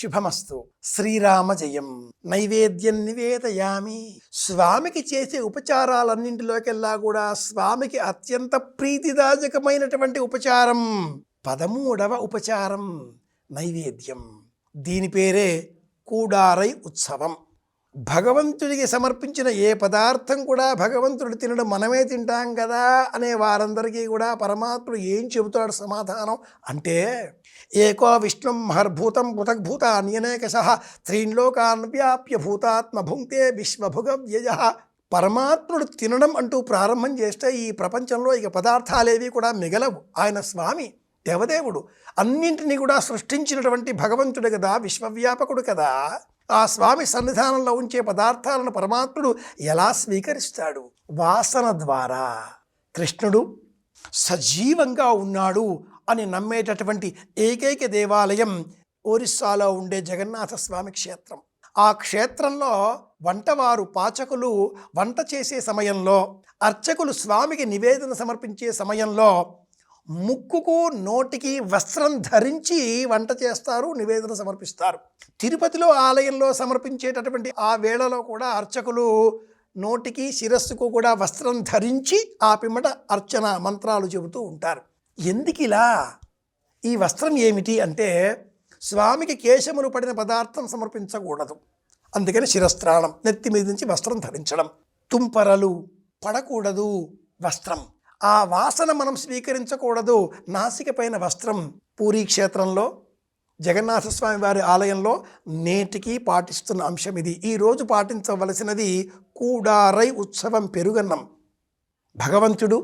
శుభమస్తు. శ్రీరామ జయం. నైవేద్యం నివేదయామి. స్వామికి చేసే ఉపచారాలన్నింటిలోకెల్లా కూడా స్వామికి అత్యంత ప్రీతిదాయకమైనటువంటి ఉపచారం 13వ ఉపచారం నైవేద్యం. దీని పేరే కూడారై ఉత్సవం. భగవంతుడికి సమర్పించిన ఏ పదార్థం కూడా భగవంతుడు తినడం మనమే తింటాం కదా అనే వారందరికీ కూడా పరమాత్ముడు ఏం చెబుతాడు సమాధానం అంటే, ఏకో విష్ణుం మహర్భూతం పృథగ్భూతాన్యనేకశః త్రీన్లోకాన్ వ్యాప్య భూతాత్మ భుంక్తే విశ్వభుగవ్యయ. పరమాత్ముడు తినడం అంటూ ప్రారంభం చేస్తే ఈ ప్రపంచంలో ఇక పదార్థాలేవి కూడా మిగలవు. ఆయన స్వామి దేవదేవుడు, అన్నింటినీ కూడా సృష్టించినటువంటి భగవంతుడు కదా, విశ్వవ్యాపకుడు కదా. ఆ స్వామి సన్నిధానంలో ఉంచే పదార్థాలను పరమాత్ముడు ఎలా స్వీకరిస్తాడు? వాసన ద్వారా. కృష్ణుడు సజీవంగా ఉన్నాడు అని నమ్మేటటువంటి ఏకైక దేవాలయం ఒరిస్సాలో ఉండే జగన్నాథ స్వామి క్షేత్రం. ఆ క్షేత్రంలో వంటవారు పాచకులు వంట చేసే సమయంలో, అర్చకులు స్వామికి నివేదన సమర్పించే సమయంలో ముక్కుకు నోటికి వస్త్రం ధరించి వంట చేస్తారు, నివేదన సమర్పిస్తారు. తిరుపతిలో ఆలయంలో సమర్పించేటటువంటి ఆ వేళలో కూడా అర్చకులు నోటికి శిరస్సుకు కూడా వస్త్రం ధరించి ఆ పిమ్మట అర్చన మంత్రాలు చెబుతూ ఉంటారు. ఎందుకిలా? ఈ వస్త్రం ఏమిటి అంటే, స్వామికి కేశములు పడిన పదార్థం సమర్పించకూడదు, అందుకని శిరస్త్రాణం, నెత్తి మీద నుంచి వస్త్రం ధరించడం. తుంపరలు పడకూడదు వస్త్రం. ఆ వాసన మనం స్వీకరించకూడదు, నాసిక పైన వస్త్రం. పూరీ క్షేత్రంలో జగన్నాథస్వామి వారి ఆలయంలో నేటికి పాటిస్తున్న అంశం ఇది. ఈరోజు పాటించవలసినది కూడారై ఉత్సవం, పెరుగన్నం. భగవంతుడు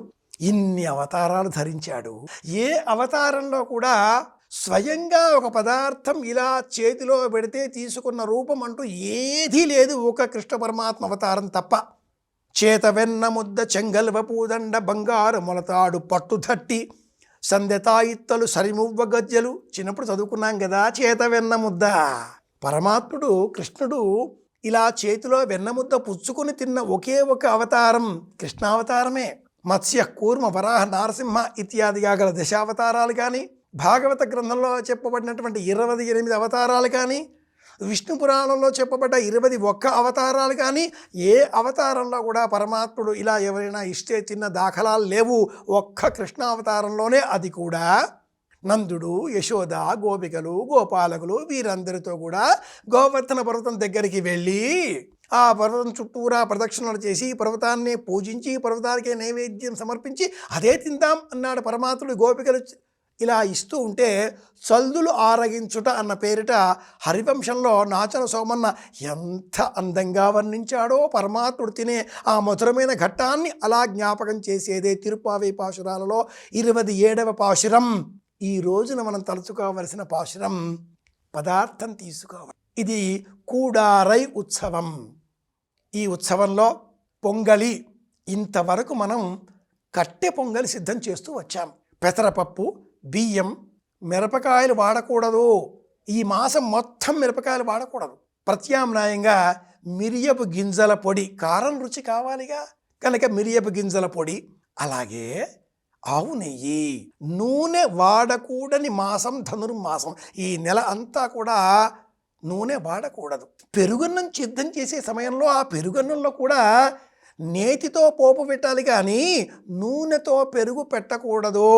ఇన్ని అవతారాలు ధరించాడు. ఏ అవతారంలో కూడా స్వయంగా ఒక పదార్థం ఇలా చేతిలో పెడితే తీసుకున్న రూపం అంటూ ఏదీ లేదు, ఒక కృష్ణ పరమాత్మ అవతారం తప్ప. చేత వెన్న ముద్ద చెంగల్వ పూదండ బంగారు మొలతాడు పట్టుదట్టి సందెతాయిత్తలు సరిమువ్వ గజ్జలు. చిన్నప్పుడు చదువుకున్నాం కదా చేత వెన్న ముద్ద. పరమాత్ముడు కృష్ణుడు ఇలా చేతిలో వెన్న ముద్ద పుచ్చుకుని తిన్న ఒకే ఒక అవతారం కృష్ణావతారమే. మత్స్య కూర్మ వరాహ నారసింహ ఇత్యాదిగా గల దశావతారాలు కానీ, భాగవత గ్రంథంలో చెప్పబడినటువంటి 28 అవతారాలు కానీ, విష్ణు పురాణంలో చెప్పబడ్డ 21 అవతారాలు కానీ, ఏ అవతారంలో కూడా పరమాత్ముడు ఇలా ఎవరైనా ఇష్టే తిన్న దాఖలాలు లేవు. ఒక్క కృష్ణావతారంలోనే, అది కూడా నందుడు, యశోద, గోపికలు, గోపాలకులు వీరందరితో కూడా గోవర్ధన పర్వతం దగ్గరికి వెళ్ళి ఆ పర్వతం చుట్టూరా ప్రదక్షిణలు చేసి పర్వతాన్ని పూజించి పర్వతానికి నైవేద్యం సమర్పించి అదే తిందాం అన్నాడు పరమాత్ముడు. గోపికలు ఇలా ఇస్తూ ఉంటే చల్దులు ఆరగించుట అన్న పేరిట హరివంశంలో నాచన సోమన్న ఎంత అందంగా వర్ణించాడో. పరమాత్ముడు తినే ఆ మధురమైన ఘట్టాన్ని అలా జ్ఞాపకం చేసేదే తిరుపావై పాశురాలలో 27వ పాశురం. ఈ రోజున మనం తలుచుకోవలసిన పాశురం పదార్థం తీసుకోవాలి. ఇది కూడారై ఉత్సవం. ఈ ఉత్సవంలో పొంగలి, ఇంతవరకు మనం కట్టె పొంగలి సిద్ధం చేస్తూ వచ్చాం. పెసరపప్పు, బియ్యం, మిరపకాయలు వాడకూడదు. ఈ మాసం మొత్తం మిరపకాయలు వాడకూడదు. ప్రత్యామ్నాయంగా మిరియపు గింజల పొడి, కారం రుచి కావాలిగా కనుక మిరియపు గింజల పొడి, అలాగే ఆవు నెయ్యి. నూనె వాడకూడని మాసం ధనుర్మాసం. ఈ నెల అంతా కూడా నూనె వాడకూడదు. పెరుగన్నం సిద్ధం చేసే సమయంలో ఆ పెరుగన్నంలో కూడా నేతితో పోపు పెట్టాలి కానీ నూనెతో పెరుగు పెట్టకూడదు.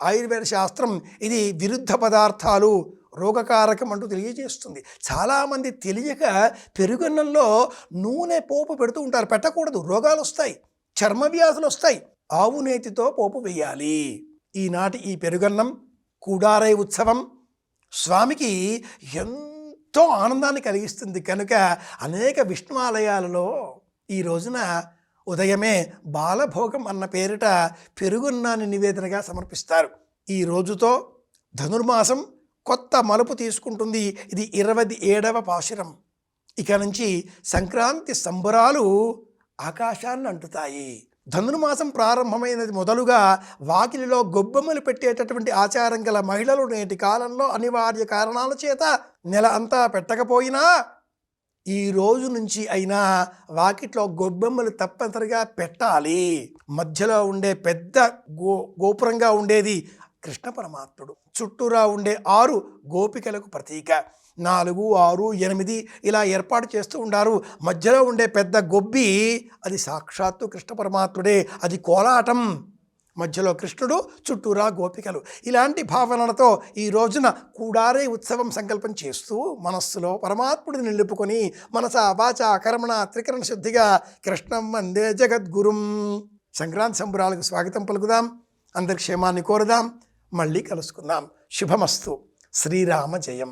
ఆయుర్వేద శాస్త్రం ఇది విరుద్ధ పదార్థాలు, రోగకారకం అంటూ తెలియజేస్తుంది. చాలామంది తెలియక పెరుగన్నంలో నూనె పోపు పెడుతూ ఉంటారు. పెట్టకూడదు, రోగాలు వస్తాయి, చర్మ వ్యాధులు వస్తాయి. ఆవు నేతితో పోపు వేయాలి. ఈనాటి ఈ పెరుగన్నం కూడారై ఉత్సవం స్వామికి ఎంతో ఆనందాన్ని కలిగిస్తుంది కనుక అనేక విష్ణు ఆలయాలలో ఈ రోజున ఉదయమే బాలభోగం అన్న పేరిట పెరుగున్నాన్ని నివేదనగా సమర్పిస్తారు. ఈ రోజుతో ధనుర్మాసం కొత్త మలుపు తీసుకుంటుంది. ఇది 27వ పాశురం. ఇక నుంచి సంక్రాంతి సంబరాలు ఆకాశాన్ని అంటుతాయి. ధనుర్మాసం ప్రారంభమైనది మొదలుగా వాకిలిలో గొబ్బెమ్మలు పెట్టేటటువంటి ఆచారం గల మహిళలు నేటి కాలంలో అనివార్య కారణాల చేత నెల అంతా పెట్టకపోయినా ఈ రోజు నుంచి అయినా వాకిట్లో గొబ్బెమ్మలు తప్పనిసరిగా పెట్టాలి. మధ్యలో ఉండే పెద్ద గోపురంగా ఉండేది కృష్ణ పరమాత్ముడు. చుట్టూరా ఉండే 6 గోపికలకు ప్రతీక. 4, 6, 8 ఇలా ఏర్పాటు చేస్తూ ఉండారు. మధ్యలో ఉండే పెద్ద గొబ్బి అది సాక్షాత్తు కృష్ణ పరమాత్ముడే. అది కోలాటం. మధ్యలో కృష్ణుడు, చుట్టూరా గోపికలు. ఇలాంటి భావనలతో ఈ రోజున కూడారే ఉత్సవం సంకల్పం చేస్తూ మనస్సులో పరమాత్ముడిని నిలుపుకొని మనస వాచ కర్మణ త్రికరణ శుద్ధిగా కృష్ణం వందే జగద్గురుం. సంక్రాంతి సంబురాలకు స్వాగతం పలుకుదాం. అందరి క్షేమాన్ని కోరుదాం. మళ్ళీ కలుసుకుందాం. శుభమస్తు. శ్రీరామ జయం.